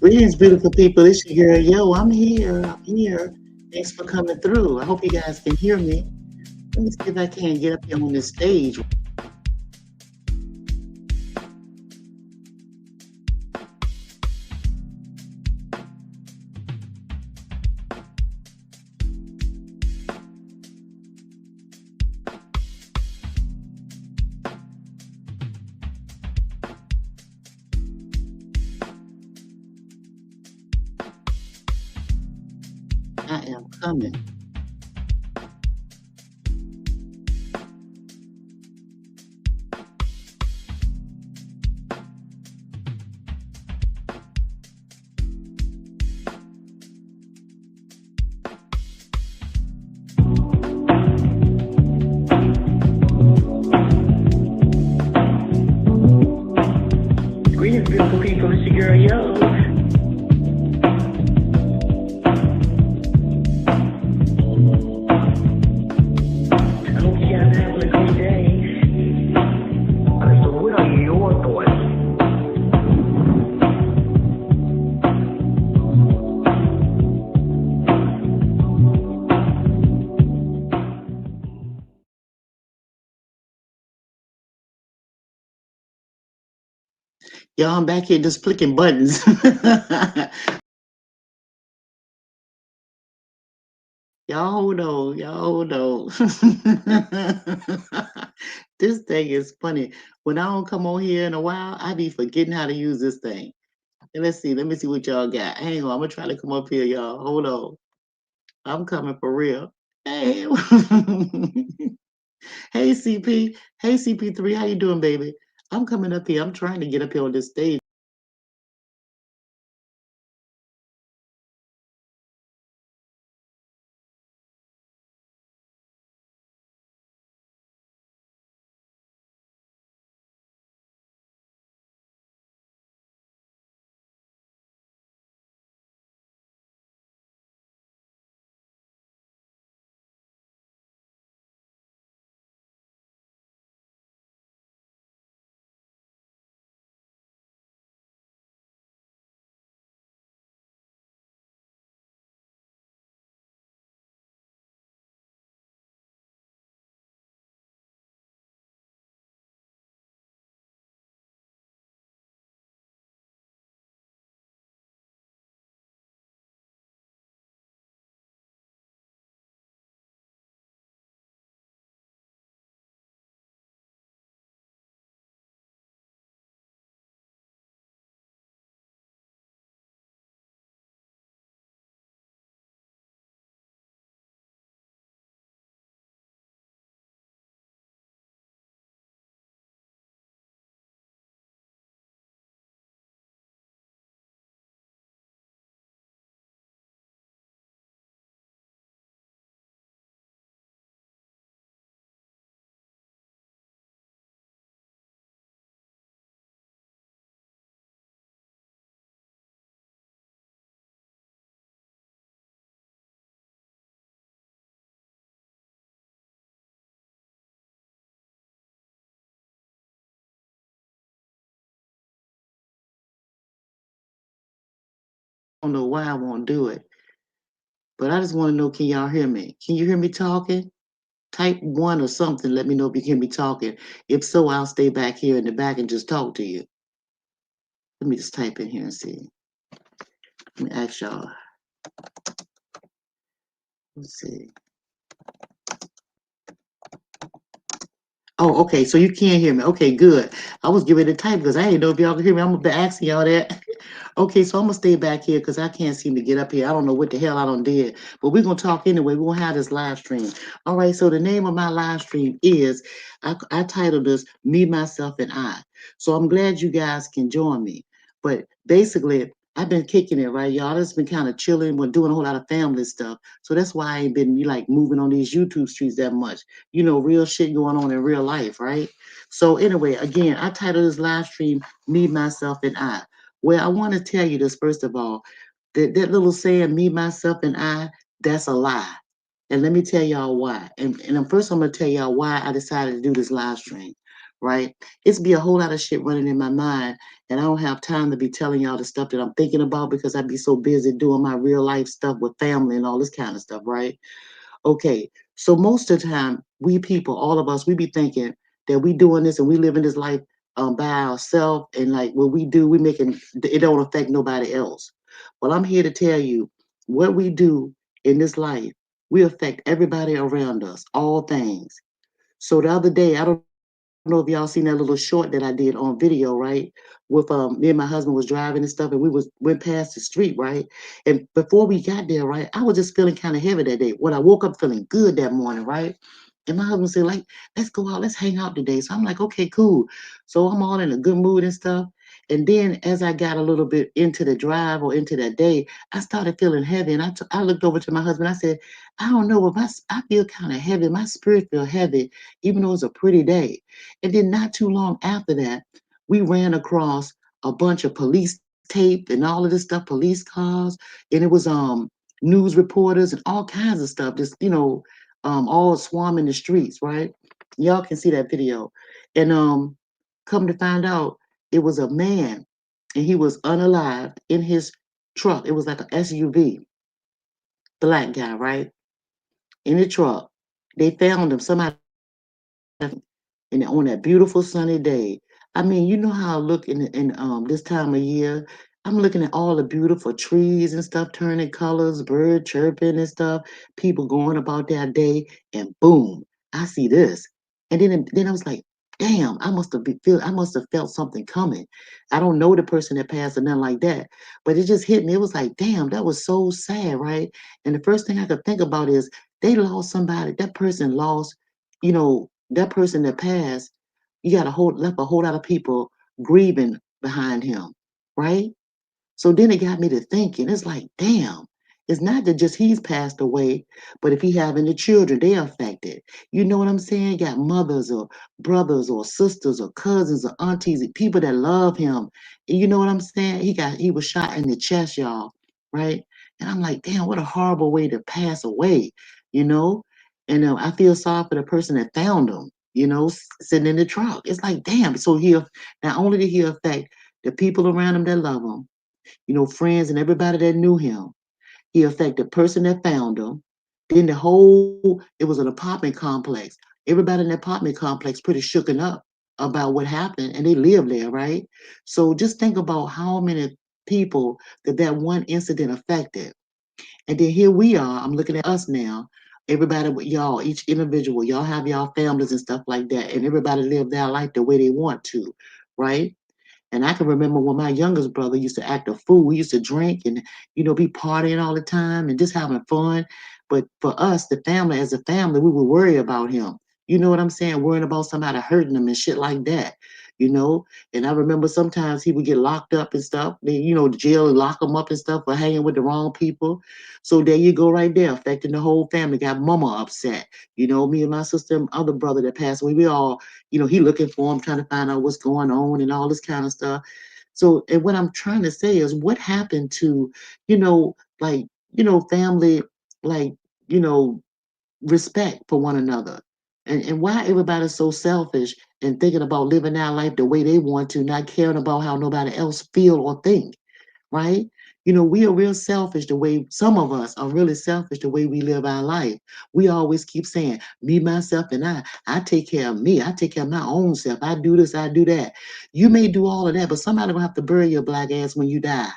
Greetings, beautiful people. It's your girl. Yo, I'm here. I'm here. Thanks for coming through. I hope you guys can hear me. Let me see if I can get up here on this stage. I am coming. Greetings, beautiful people. It's your girl. Yo. I hope you guys are having a great day. Okay, so what are your thoughts? Y'all, I'm back here just clicking buttons. Y'all hold on. Y'all hold on. This thing is funny. When I don't come on here in a while, I be forgetting how to use this thing. And let's see. Let me see what y'all got. Hang on. I'm gonna try to come up here, y'all. Hold on. I'm coming for real. Hey, hey, CP. Hey, CP3. How you doing, baby? I'm coming up here. I'm trying to get up here on this stage. I don't know why I won't do it, but I just want to know, can y'all hear me? Can you hear me talking? Type one or something. Let me know if you hear me talking. If so, I'll stay back here in the back and just talk to you. Let me just type in here and see. Let me ask y'all. Let's see. Oh, okay. So you can't hear me. Okay, good. I was giving it a type because I didn't know if y'all could hear me. I'm gonna be asking y'all that. Okay, so I'm gonna stay back here because I can't seem to get up here. I don't know what the hell I done did, but we're gonna talk anyway. We're gonna have this live stream. All right. So the name of my live stream is I titled this "Me, Myself, and I." So I'm glad you guys can join me. But basically, I've been kicking it, right, y'all? Just been kind of chilling, been doing a whole lot of family stuff. So that's why I ain't been like moving on these YouTube streets that much. You know, real shit going on in real life, right? So anyway, again, I titled this live stream "Me, Myself, and I." Well, I want to tell you this first of all. That little saying, "Me, myself, and I," that's a lie. And let me tell y'all why. And first, I'm going to tell y'all why I decided to do this live stream. right? It's be a whole lot of shit running in my mind, and I don't have time to be telling y'all the stuff that I'm thinking about because I be so busy doing my real life stuff with family and all this kind of stuff, right? Okay, so most of the time, we people, all of us, we be thinking that we doing this and we living this life by ourselves, and like what we do, we making it don't affect nobody else. Well, I'm here to tell you what we do in this life, we affect everybody around us, all things. So the other day, I don't know if y'all seen that little short that I did on video, right? With me and my husband was driving and stuff, and we was went past the street, right? And before we got there, right, I was just feeling kind of heavy that day. When I woke up feeling good that morning, right? And my husband said, like, let's go out, let's hang out today. So I'm like, okay, cool. So I'm all in a good mood and stuff. And then as I got a little bit into the drive or into that day, I started feeling heavy. And I looked over to my husband. I said, I don't know, but I feel kind of heavy. My spirit feel heavy, even though it's a pretty day. And then not too long after that, we ran across a bunch of police tape and all of this stuff, police cars, and it was news reporters and all kinds of stuff, just all swarming the streets, right? Y'all can see that video. And come to find out, it was a man and he was unalived in his truck. It was like an SUV, black guy, right? In the truck. They found him. Somebody and on that beautiful sunny day. I mean, you know how I look in this time of year. I'm looking at all the beautiful trees and stuff turning colors, bird chirping and stuff, people going about their day, and boom, I see this. And then I was like, damn, I must have felt something coming. I don't know the person that passed or nothing like that, but it just hit me. It was like, damn, that was so sad, right? And the first thing I could think about is they lost somebody. That person lost, that person that passed, you got left a whole lot of people grieving behind him, right? So then it got me to thinking, it's like, damn, it's not that just he's passed away, but if he having the children, they affected. You know what I'm saying? Got mothers or brothers or sisters or cousins or aunties, people that love him. And you know what I'm saying? He was shot in the chest, y'all, right? And I'm like, damn, what a horrible way to pass away, you know? And I feel sorry for the person that found him, sitting in the truck. It's like, damn. So not only did he affect the people around him that love him, friends and everybody that knew him. He affected the person that found him. Then it was an apartment complex. Everybody in the apartment complex pretty shooken up about what happened, and they live there, right? So just think about how many people that one incident affected. And then here we are. I'm looking at us now. Everybody with y'all, each individual, y'all have y'all families and stuff like that, and everybody live their life the way they want to, right? And I can remember when my youngest brother used to act a fool. We used to drink and, be partying all the time and just having fun. But for us, the family, as a family, we would worry about him. You know what I'm saying? Worrying about somebody hurting him and shit like that, you know? And I remember sometimes he would get locked up and stuff. They, the jail would lock him up and stuff for hanging with the wrong people. So there you go right there, affecting the whole family. Got mama upset. Me and my sister and other brother that passed away, we all he looking for him, trying to find out what's going on and all this kind of stuff. So, and what I'm trying to say is what happened to, like, family, like, you know, respect for one another. And why everybody's so selfish and thinking about living their life the way they want to, not caring about how nobody else feel or think, right? We are real selfish the way some of us are really selfish the way we live our life. We always keep saying, me, myself, and I take care of me. I take care of my own self. I do this, I do that. You may do all of that, but somebody gonna have to bury your black ass when you die.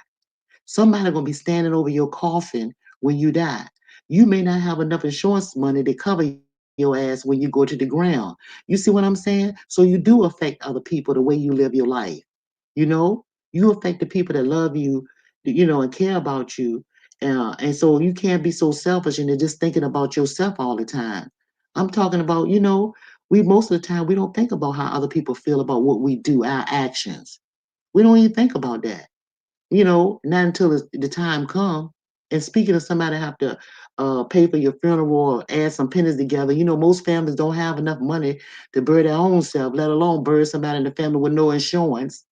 Somebody gonna be standing over your coffin when you die. You may not have enough insurance money to cover your ass when you go to the ground. You see what I'm saying? So you do affect other people the way you live your life. You know, you affect the people that love you, and care about you. And so you can't be so selfish and you're just thinking about yourself all the time. I'm talking about, we most of the time we don't think about how other people feel about what we do, our actions. We don't even think about that, not until the time come. And speaking of somebody have to pay for your funeral or add some pennies together, most families don't have enough money to bury their own self, let alone bury somebody in the family with no insurance.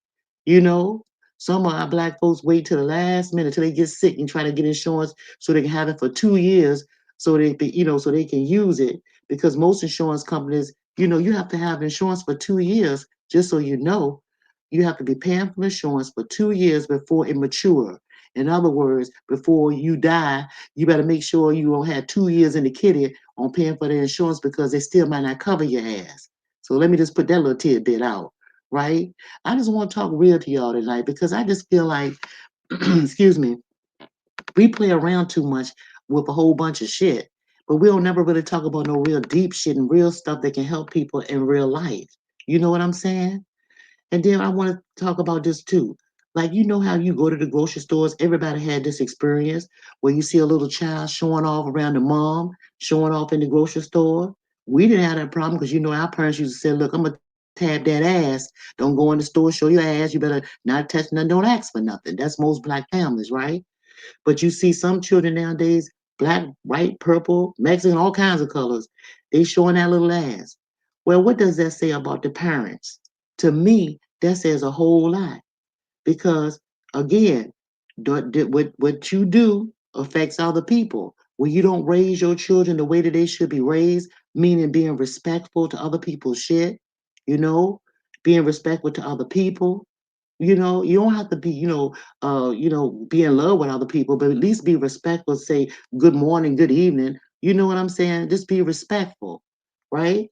You know, some of our black folks wait till the last minute till they get sick and try to get insurance so they can have it for 2 years so they can use it because most insurance companies You have to have insurance for 2 years, just so you know. You have to be paying for insurance for 2 years before it mature. In other words, before you die, you better make sure you don't have 2 years in the kitty on paying for the insurance because they still might not cover your ass. So let me just put that little tidbit out, right? I just want to talk real to y'all tonight because I just feel like, excuse me, we play around too much with a whole bunch of shit, but we don't never really talk about no real deep shit and real stuff that can help people in real life. You know what I'm saying? And then I want to talk about this too. Like, you know how you go to the grocery stores, everybody had this experience where you see a little child showing off around the mom, showing off in the grocery store. We didn't have that problem because our parents used to say, look, I'm gonna tab that ass. Don't go in the store, show your ass. You better not touch nothing, don't ask for nothing. That's most black families, right? But you see some children nowadays, black, white, purple, Mexican, all kinds of colors, they showing that little ass. Well, what does that say about the parents? To me, that says a whole lot because, again, what you do affects other people. When you don't raise your children the way that they should be raised, meaning being respectful to other people's shit, you know, being respectful to other people, you don't have to be, be in love with other people, but at least be respectful. Say good morning, good evening. You know what I'm saying? Just be respectful, right?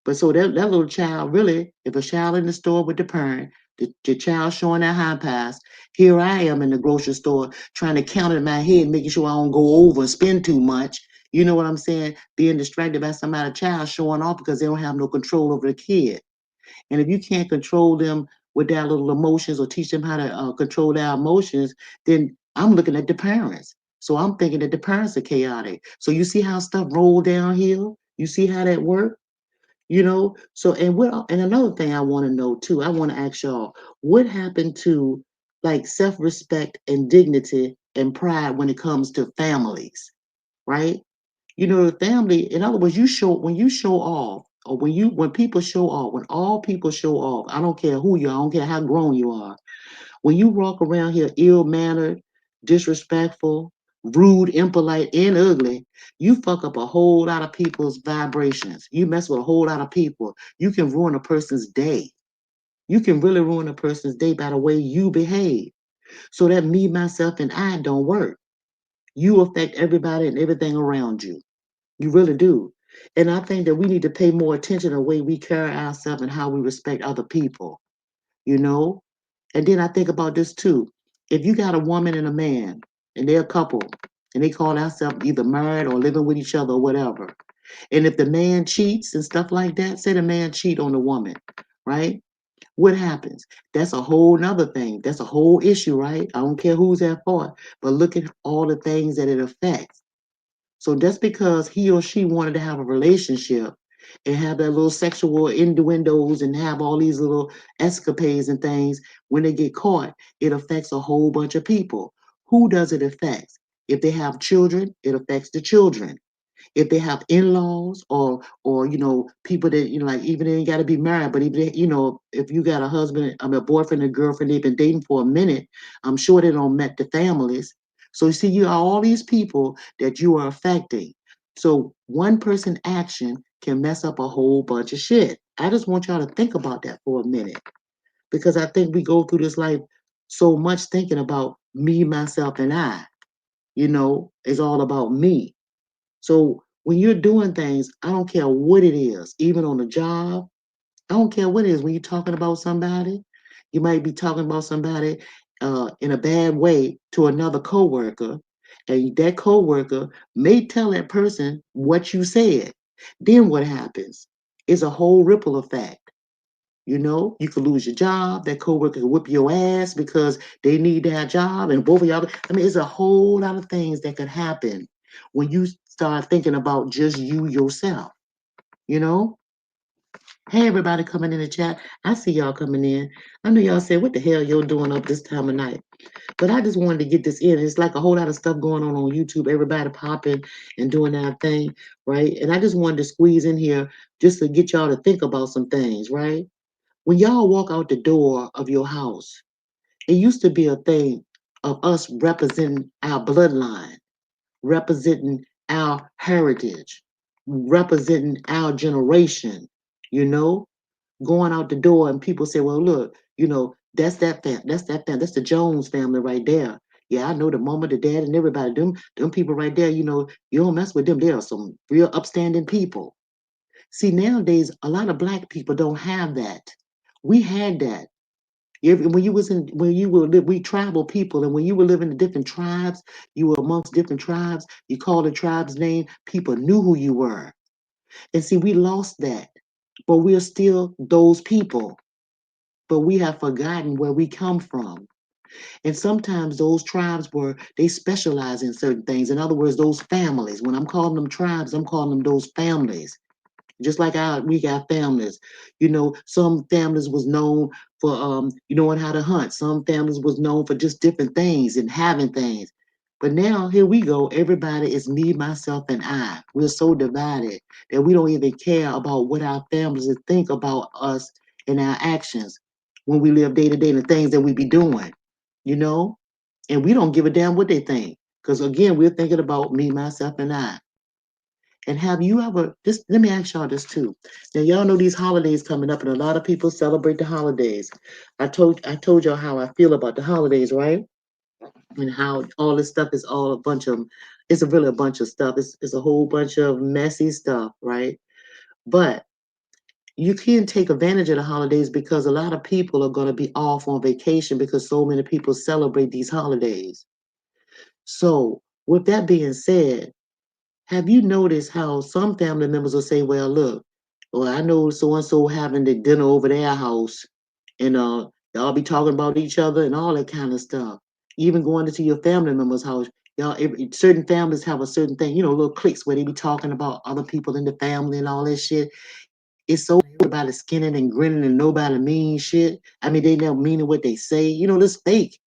But so that little child really, if a child in the store with the parent, the child showing that high pass, here I am in the grocery store trying to count it in my head, making sure I don't go over and spend too much. You know what I'm saying? Being distracted by some other child showing off because they don't have no control over the kid. And if you can't control them with their little emotions or teach them how to control their emotions, then I'm looking at the parents. So I'm thinking that the parents are chaotic. So you see how stuff roll downhill? You see how that works? So and another thing I want to know too, I want to ask y'all, what happened to like self-respect and dignity and pride when it comes to families, right? The family, in other words, when you show off, or when people show off, when all people show off, I don't care who you are, I don't care how grown you are. When you walk around here ill-mannered, disrespectful, rude, impolite, and ugly, you fuck up a whole lot of people's vibrations. You mess with a whole lot of people. You can ruin a person's day. You can really ruin a person's day by the way you behave. So that me, myself, and I don't work. You affect everybody and everything around you. You really do. And I think that we need to pay more attention to the way we carry ourselves and how we respect other people, you know? And then I think about this too. If you got a woman and a man and they're a couple and they call themselves either married or living with each other or whatever, and if the man cheats and stuff like that, say the man cheat on the woman, right? What happens? That's a whole nother thing. That's a whole issue, right? I don't care who's at fault, but look at all the things that it affects. So just because he or she wanted to have a relationship and have that little sexual innuendos and have all these little escapades and things, when they get caught, it affects a whole bunch of people. Who does it affect? If they have children, it affects the children. If they have in-laws or people that like even they ain't got to be married, but even if you got a husband, a boyfriend and girlfriend, they've been dating for a minute, I'm sure they don't met the families. So you see, you are all these people that you are affecting. So one person action can mess up a whole bunch of shit. I just want y'all to think about that for a minute because I think we go through this life so much thinking about me, myself, and I. It's all about me. So when you're doing things, I don't care what it is, even on the job, I don't care what it is. When you're talking about somebody, you might be talking about somebody in a bad way to another coworker, and that coworker may tell that person what you said. Then what happens? It's a whole ripple effect. You could lose your job. That coworker could whip your ass because they need that job, and both of y'all. I mean, it's a whole lot of things that could happen when you start thinking about just you yourself. You know. Hey, everybody coming in the chat. I see y'all coming in. I know y'all say, "What the hell y'all doing up this time of night?" But I just wanted to get this in. It's like a whole lot of stuff going on YouTube. Everybody popping and doing that thing, right? And I just wanted to squeeze in here just to get y'all to think about some things, right? When y'all walk out the door of your house, it used to be a thing of us representing our bloodline, representing our heritage, representing our generation. you know, going out the door and people say, well, look, that's the Jones family right there. Yeah, I know the mama, the dad, and everybody. Them people right there, you don't mess with them. They are some real upstanding people. See, nowadays, a lot of black people don't have that. We had that. When you were we tribal people, and when you were living in different tribes, you were amongst different tribes. You called the tribe's name. People knew who you were. And see, we lost that, but we're still those people. But we have forgotten where we come from. And sometimes those tribes they specialize in certain things. In other words, those families. When I'm calling them tribes, I'm calling them those families. Just like we got families. Some families was known for knowing how to hunt. Some families was known for just different things and having things. But now here we go. Everybody is me, myself, and I. We're so divided that we don't even care about what our families think about us and our actions when we live day to day and the things that we be doing, you know? And we don't give a damn what they think. Because again, we're thinking about me, myself, and I. And have you ever, this, let me ask y'all this too. Now y'all know these holidays coming up and a lot of people celebrate the holidays. I told y'all how I feel about the holidays, right? And how all this stuff is all a bunch of, it's really a bunch of stuff. It's a whole bunch of messy stuff, right? But you can take advantage of the holidays because a lot of people are going to be off on vacation because so many people celebrate these holidays. So with that being said, have you noticed how some family members will say, well, look, well, I know so and so having the dinner over their house, and y'all be talking about each other and all that kind of stuff. Even going into your family member's house, certain families have a certain thing, little cliques where they be talking about other people in the family and all that shit. It's so everybody skinning and grinning and nobody mean shit. I mean, they never meaning what they say. This fake.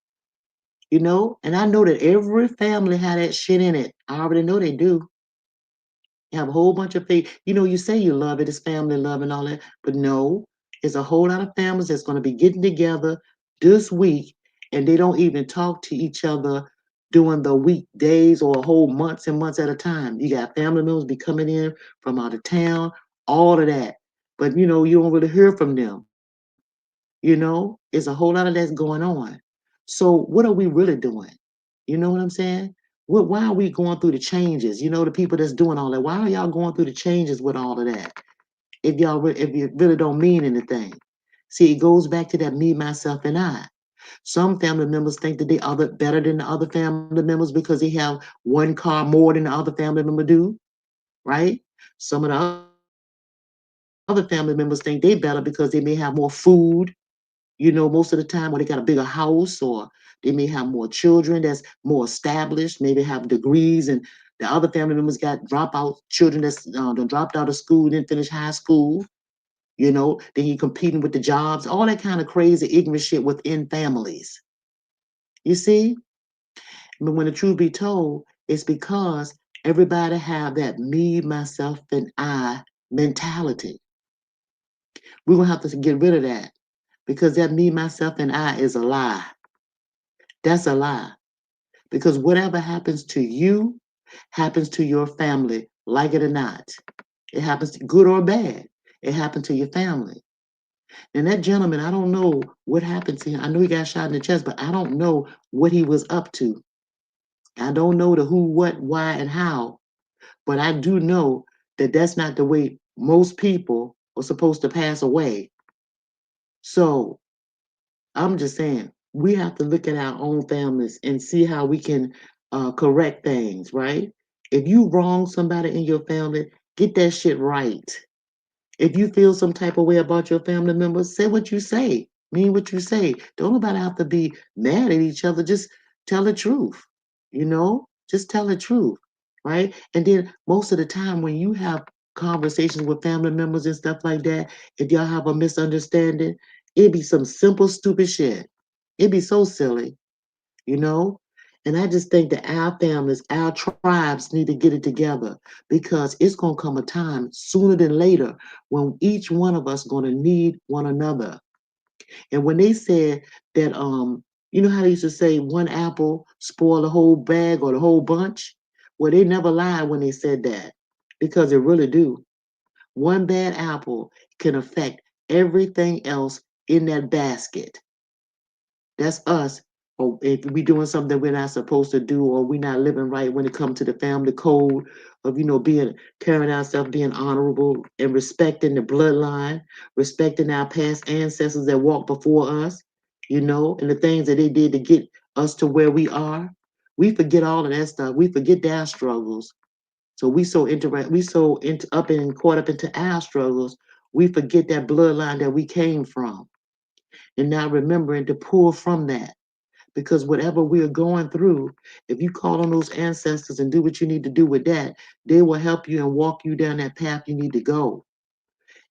And I know that every family had that shit in it. I already know they do. You have a whole bunch of faith. You say you love it, it's family love and all that, but no, it's a whole lot of families that's going to be getting together this week, and they don't even talk to each other during the weekdays or whole months and months at a time. You got family members be coming in from out of town, all of that, but you don't really hear from them. It's a whole lot of that's going on. So what are we really doing? You know what I'm saying? Why are we going through the changes? The people that's doing all that. Why are y'all going through the changes with all of that? If you really don't mean anything. See, it goes back to that me, myself, and I. Some family members think that they are better than the other family members because they have one car more than the other family member do, right? Some of the other family members think they better because they may have more food, most of the time, or they got a bigger house, or they may have more children that's more established, maybe have degrees, and the other family members got dropout children that's done dropped out of school, didn't finish high school. Then you're competing with the jobs, all that kind of crazy, ignorant shit within families. You see? But when the truth be told, it's because everybody have that me, myself, and I mentality. We're gonna have to get rid of that because that me, myself, and I is a lie. That's a lie. Because whatever happens to you happens to your family, like it or not. It happens to good or bad. It happened to your family. And that gentleman, I don't know what happened to him. I know he got shot in the chest, but I don't know what he was up to. I don't know the who, what, why, and how. But I do know that that's not the way most people are supposed to pass away. So I'm just saying, we have to look at our own families and see how we can correct things, right? If you wrong somebody in your family, get that shit right. If you feel some type of way about your family members, say what you say. Mean what you say. Don't nobody have to be mad at each other. Just tell the truth. Just tell the truth, right? And then most of the time when you have conversations with family members and stuff like that, if y'all have a misunderstanding, it'd be some simple, stupid shit. It'd be so silly, you know? And I just think that our families, our tribes need to get it together because it's gonna come a time sooner than later when each one of us gonna need one another. And when they said that, you know how they used to say one apple spoil the whole bag or the whole bunch? Well, they never lied when they said that because they really do. One bad apple can affect everything else in that basket. That's us. Or if we doing something we're not supposed to do, or we're not living right when it comes to the family code of, being carrying ourselves, being honorable and respecting the bloodline, respecting our past ancestors that walked before us, and the things that they did to get us to where we are. We forget all of that stuff. We forget their struggles. So we so into up and caught up into our struggles, we forget that bloodline that we came from. And now remembering to pull from that. Because whatever we are going through, if you call on those ancestors and do what you need to do with that, they will help you and walk you down that path you need to go.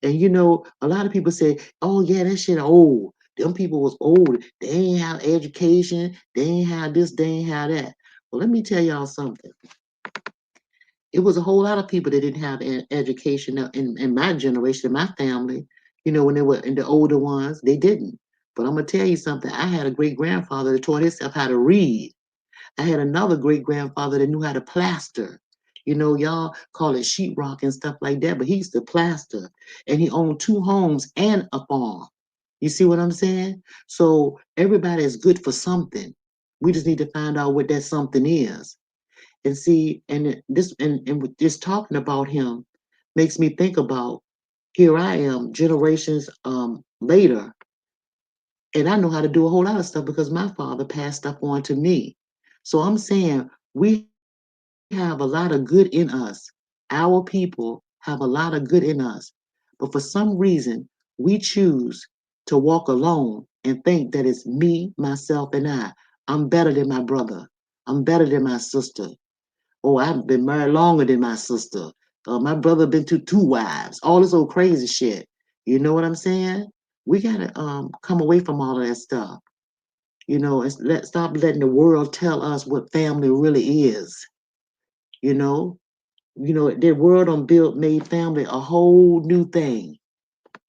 And a lot of people say, "Oh yeah, that shit old. Them people was old. They ain't have education. They ain't have this. They ain't have that." Well, let me tell y'all something. It was a whole lot of people that didn't have education in my generation, in my family. When they were in the older ones, they didn't. But I'm gonna tell you something. I had a great grandfather that taught himself how to read. I had another great grandfather that knew how to plaster. Y'all call it sheetrock and stuff like that, but he used to plaster, and he owned two homes and a farm. You see what I'm saying? So everybody is good for something. We just need to find out what that something is. And see, and with this talking about him makes me think about, here I am generations later, and I know how to do a whole lot of stuff because my father passed stuff on to me. So I'm saying we have a lot of good in us. Our people have a lot of good in us. But for some reason, we choose to walk alone and think that it's me, myself, and I. I'm better than my brother. I'm better than my sister. Oh, I've been married longer than my sister. My brother been to two wives. All this old crazy shit. You know what I'm saying? We gotta come away from all of that stuff. And stop letting the world tell us what family really is. You know, the world on built made family a whole new thing,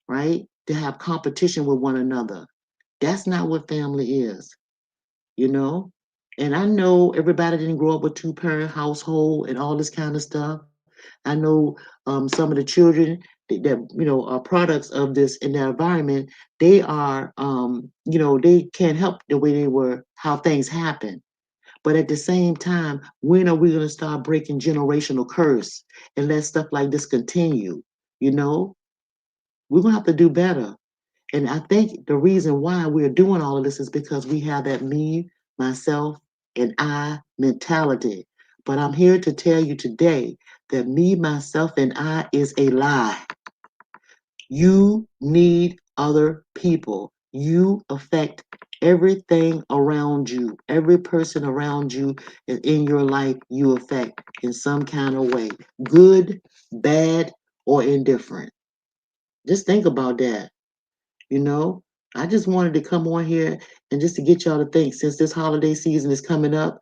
right? To have competition with one another. That's not what family is, you know. And I know everybody didn't grow up with two-parent household and all this kind of stuff. I know some of the children that are products of this in their environment. They are, they can't help the way they were, how things happen. But at the same time, when are we going to start breaking generational curse and let stuff like this continue? You know, we're going to have to do better. And I think the reason why we're doing all of this is because we have that me, myself, and I mentality. But I'm here to tell you today that me, myself, and I is a lie. You need other people. You affect everything around you. Every person around you in your life, you affect in some kind of way, good, bad, or indifferent. Just think about that. You know, I just wanted to come on here and just to get y'all to think, since this holiday season is coming up,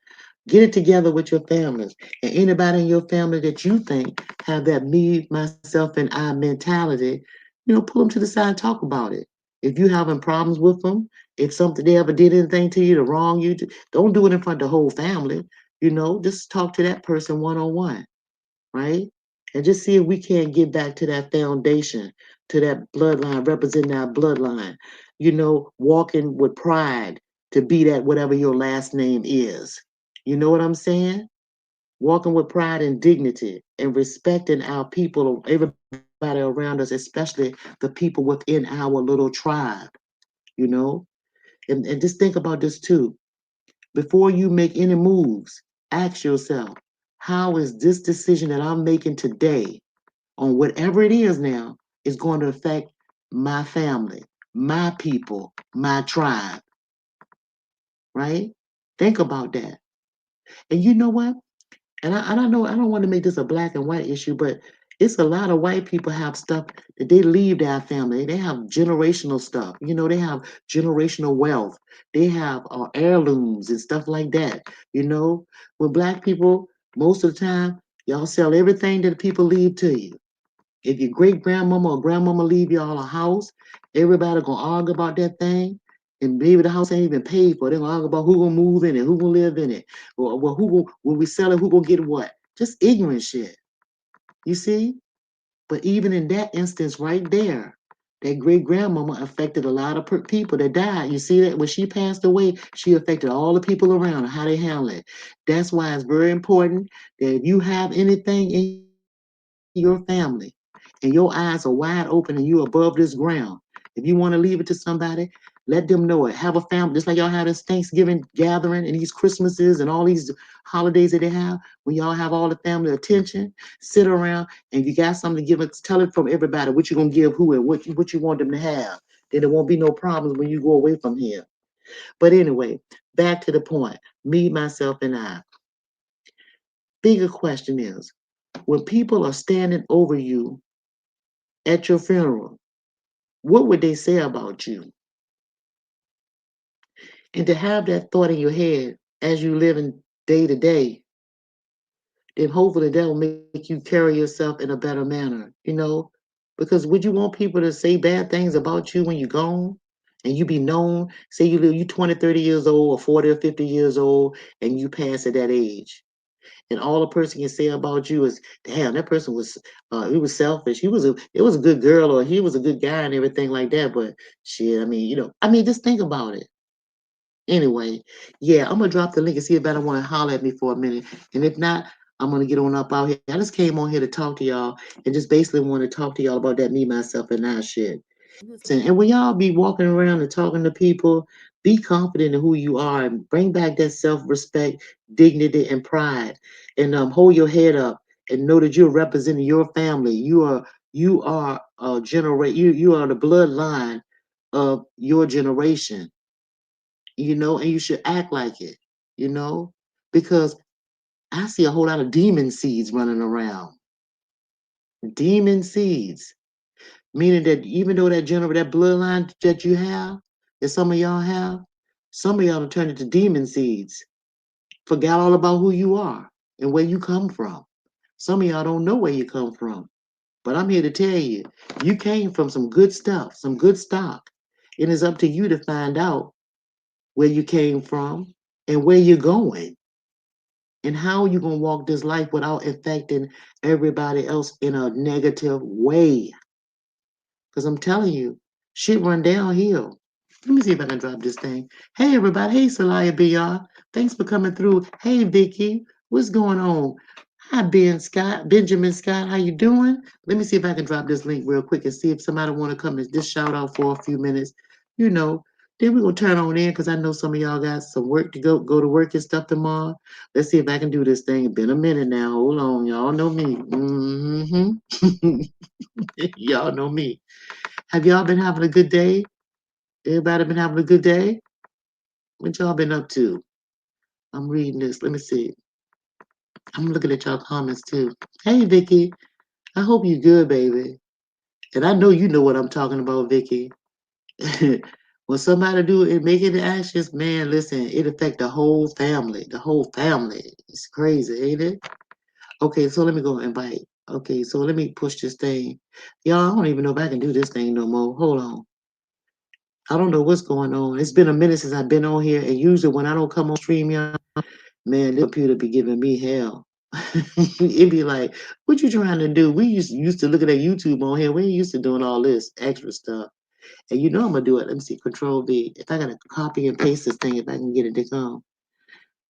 get it together with your families. And anybody in your family that you think have that me, myself, and I mentality, pull them to the side and talk about it. If you having problems with them, if something they ever did anything to you to wrong you, don't do it in front of the whole family. Just talk to that person one on one, right? And just see if we can't get back to that foundation, to that bloodline, representing our bloodline, walking with pride to be that whatever your last name is. You know what I'm saying? Walking with pride and dignity and respecting our people, everybody around us, especially the people within our little tribe, you know? And just think about this too. Before you make any moves, ask yourself, how is this decision that I'm making today on whatever it is now is going to affect my family, my people, my tribe, right? Think about that. And you know what? And I know I don't want to make this a black and white issue, but it's a lot of white people have stuff that they leave their family. They have generational stuff. They have generational wealth. They have heirlooms and stuff like that. With black people, most of the time, y'all sell everything that people leave to you. If your great grandmama or grandmama leave y'all a house, everybody gonna argue about that thing. And maybe the house ain't even paid for. They're gonna argue about who gonna move in it, who gonna live in it, or who gonna, when we sell it, who gonna get what. Just ignorant shit. You see? But even in that instance right there, that great grandmama affected a lot of people that died. You see that when she passed away, she affected all the people around her, how they handle it. That's why it's very important that if you have anything in your family and your eyes are wide open and you're above this ground, if you want to leave it to somebody, let them know it. Have a family, just like y'all have this Thanksgiving gathering and these Christmases and all these holidays that they have. When y'all have all the family attention, sit around and you got something to give it, tell it from everybody what you're gonna give who and what you want them to have. Then there won't be no problems when you go away from here. But anyway, back to the point. Me, myself, and I. Bigger question is, when people are standing over you at your funeral, what would they say about you? And to have that thought in your head as you live in day to day, then hopefully that will make you carry yourself in a better manner, you know? Because would you want people to say bad things about you when you're gone? And you be known, say you 20, 30 years old or 40 or 50 years old and you pass at that age. And all a person can say about you is, damn, that person was he was selfish. It was a good girl or he was a good guy and everything like that. But shit, I mean, just think about it. Anyway, yeah, I'm gonna drop the link and see if anybody want to holler at me for a minute. And if not, I'm gonna get on up out here. I just came on here to talk to y'all and just basically want to talk to y'all about that me, myself, and I shit. And when y'all be walking around and talking to people, be confident in who you are and bring back that self-respect, dignity, and pride. And hold your head up and know that you're representing your family. You are you are the bloodline of your generation, and you should act like it, you know, because I see a whole lot of demon seeds running around. Demon seeds. Meaning that even though that bloodline that you have, that some of y'all have, some of y'all have turned into demon seeds. Forgot all about who you are and where you come from. Some of y'all don't know where you come from. But I'm here to tell you, you came from some good stuff, some good stock. It is up to you to find out where you came from and where you're going. And how you going to walk this life without affecting everybody else in a negative way. Because I'm telling you, shit run downhill. Let me see if I can drop this thing. Hey, everybody. Hey, Salaya BR. Thanks for coming through. Hey, Vicky. What's going on? Hi, Benjamin Scott. How you doing? Let me see if I can drop this link real quick and see if somebody want to come and just shout out for a few minutes. You know, then we're going to turn on in because I know some of y'all got some work to go to work and stuff tomorrow. Let's see if I can do this thing. It's been a minute now. Hold on. Y'all know me. Y'all know me. Have y'all been having a good day? Everybody been having a good day? What y'all been up to? I'm reading this. Let me see. I'm looking at y'all comments too. Hey, Vicky. I hope you good, baby. And I know you know what I'm talking about, Vicky. When somebody do it, make it actions, man, listen, it affect the whole family. The whole family. It's crazy, ain't it? Okay, so let me go invite. Okay, so let me push this thing. Y'all, I don't even know if I can do this thing no more. Hold on. I don't know what's going on. It's been a minute since I've been on here, and usually when I don't come on stream, y'all, man, the computer be giving me hell. It'd be like, what you trying to do? We used to looking at YouTube on here. We ain't used to doing all this extra stuff. And you know I'm gonna do it. Let me see, Control V. If I gotta copy and paste this thing, if I can get it to come.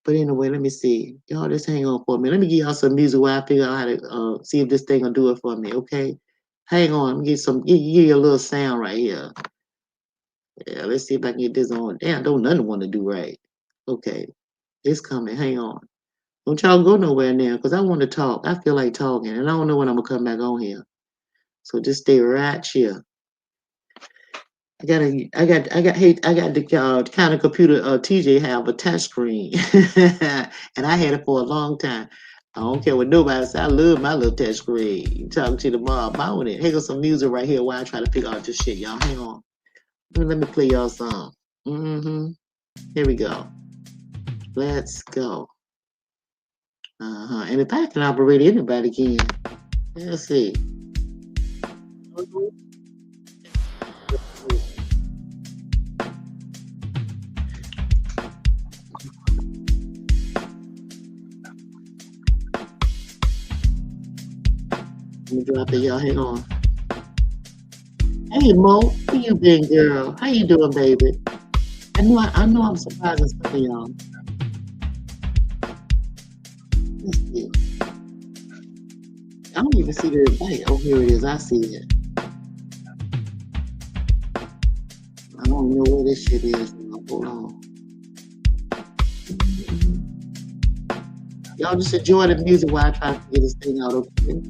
But anyway, let me see. Y'all just hang on for a minute. Let me give y'all some music while I figure out how to see if this thing will do it for me, okay? Hang on, let me give you a little sound right here. Yeah, let's see if I can get this on. Damn, don't nothing want to do right. Okay, it's coming. Hang on. Don't y'all go nowhere now, because I want to talk. I feel like talking, and I don't know when I'm gonna come back on here. So just stay right here. I got the kind of computer TJ have, a touch screen, and I had it for a long time. I don't care what nobody says. I love my little touch screen. You talking to the mom about it. Here goes some music right here while I try to figure out this shit, y'all. Hang on. Let me play y'all some. Here we go. Let's go. And if I can operate, anybody can. Let's see. Let me drop it, y'all. Hang on. Hey Mo, where you been, girl? How you doing, baby? I know I'm surprising some of y'all. Let's see. I don't even see the invite. Oh, here it is. I see it. I don't know where this shit is. Hold on. Y'all just enjoy the music while I try to figure this thing out, okay?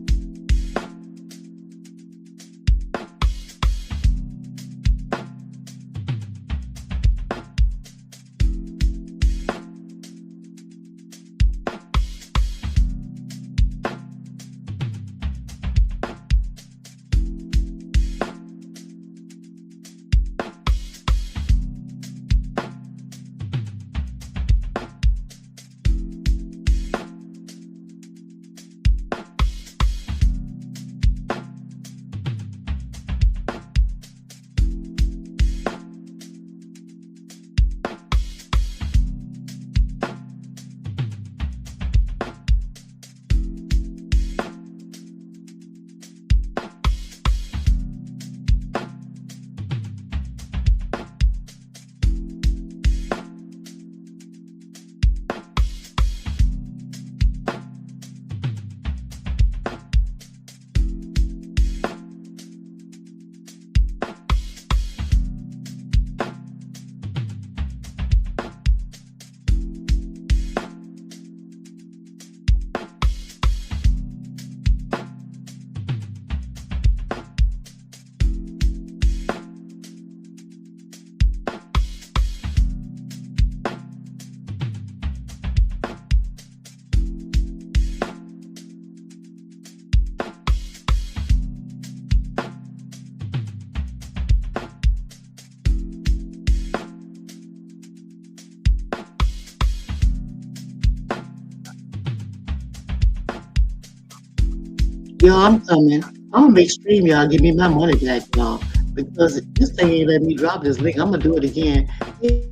Yo, I'm coming. I'm gonna make stream y'all give me my money back, y'all. Because this thing ain't letting me drop this link. I'm gonna do it again. Hey,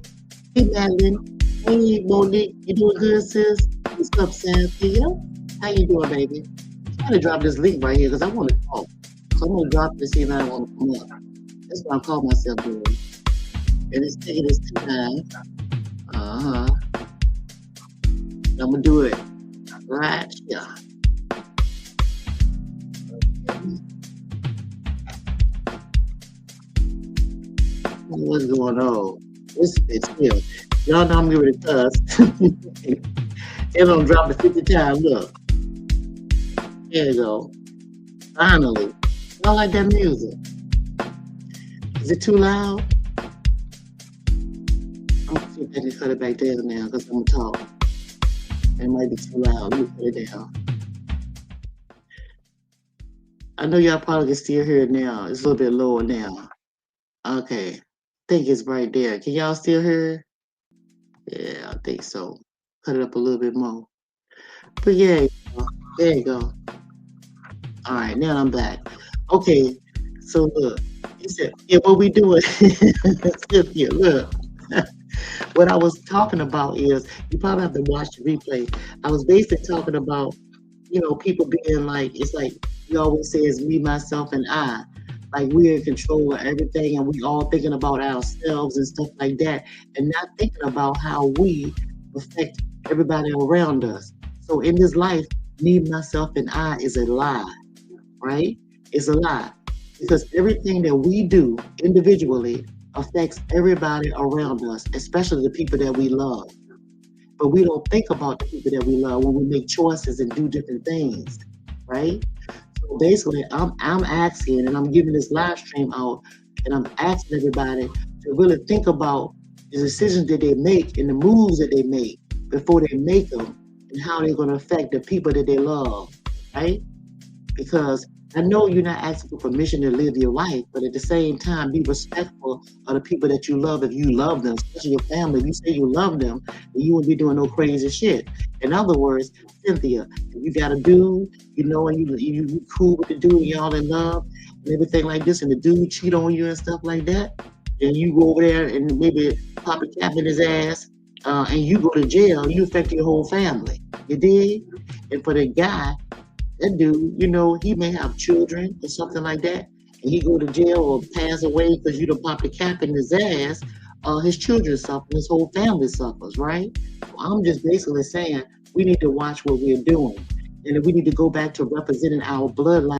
Madeline. Hey, Monique. You doing good, sis? What's up, Cynthia? How you doing, baby? I'm trying to drop this link right here because I want to talk. So I'm gonna drop this and I want to come up. That's what I call myself doing. And it's taking its time. Uh-huh. I'm gonna do it right here. What's going on? This is here. Y'all know I'm giving it to us. They don't drop it 50 times. Look. There you go. Finally. I like that music. Is it too loud? I'm gonna see if I can cut it back down now because I'm gonna talk. It might be too loud. Let me put it down. I know y'all probably can still hear it now. It's a little bit lower now. Okay. I think it's right there. Can y'all still hear it? Yeah, I think so. Cut it up a little bit more. But yeah, there you go. All right, now I'm back. Okay, so look, he said, yeah, what we doing? Cynthia, look. What I was talking about is, you probably have to watch the replay. I was basically talking about, people being like, it's like you always say it's me, myself, and I. Like we're in control of everything and we all thinking about ourselves and stuff like that, and not thinking about how we affect everybody around us. So in this life, me, myself, and I is a lie, right? It's a lie. Because everything that we do individually affects everybody around us, especially the people that we love. But we don't think about the people that we love when we make choices and do different things, right? So basically, I'm asking and I'm giving this live stream out, and I'm asking everybody to really think about the decisions that they make and the moves that they make before they make them, and how they're going to affect the people that they love, right? Because I know you're not asking for permission to live your life, but at the same time, be respectful of the people that you love if you love them, especially your family. If you say you love them, then you wouldn't be doing no crazy shit. In other words, Cynthia, if you got a dude, and you cool with the dude, y'all in love, and everything like this, and the dude cheat on you and stuff like that, and you go over there and maybe pop a cap in his ass, and you go to jail, you affect your whole family. You dig? And for the guy, That dude, he may have children or something like that, and he go to jail or pass away because you don't pop the cap in his ass. His children suffer, his whole family suffers, right? I'm just basically saying we need to watch what we're doing, and we need to go back to representing our bloodline.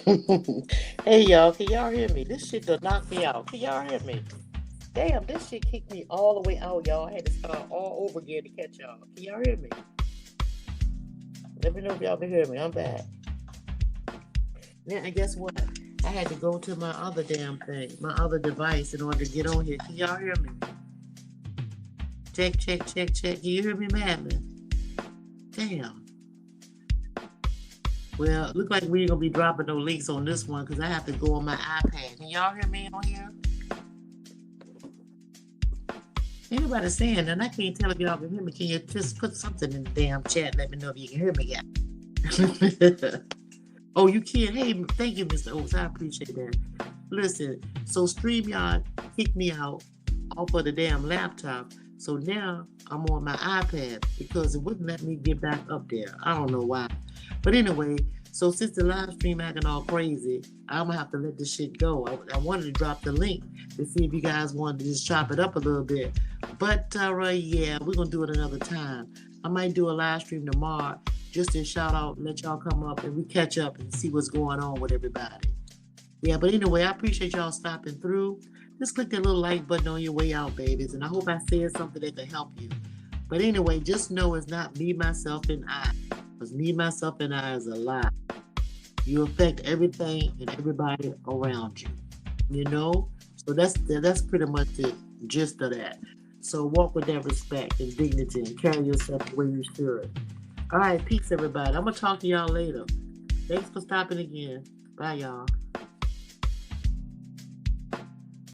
Hey y'all, can y'all hear me? This shit done knock me out. Can y'all hear me? Damn, this shit kicked me all the way out, y'all. I had to start all over again to catch y'all. Can y'all hear me? Let me know if y'all can hear me. I'm back. Now, and guess what? I had to go to my other damn thing, my other device in order to get on here. Can y'all hear me? Check, check, check, check. Can you hear me, Madman? Damn. Well, it look like we ain't gonna be dropping no links on this one because I have to go on my iPad. Can y'all hear me on here? Ain't nobody saying that. I can't tell if y'all can hear me. Can you just put something in the damn chat? Let me know if you can hear me, guys. Oh, you can. Hey, thank you, Mr. Oaks. I appreciate that. Listen, so StreamYard kicked me out off of the damn laptop. So now I'm on my iPad because it wouldn't let me get back up there. I don't know why. But anyway, so since the live stream acting all crazy, I'm gonna have to let this shit go. I wanted to drop the link to see if you guys wanted to just chop it up a little bit. But yeah, we're gonna do it another time. I might do a live stream tomorrow just to shout out and let y'all come up and we catch up and see what's going on with everybody. Yeah, but anyway, I appreciate y'all stopping through. Just click that little like button on your way out, babies. And I hope I said something that can help you. But anyway, just know it's not me, myself, and I. Because me, myself, and I is a lie. You affect everything and everybody around you. You know? So that's pretty much the gist of that. So walk with that respect and dignity and carry yourself the way you should. All right, peace, everybody. I'm going to talk to y'all later. Thanks for stopping again. Bye, y'all.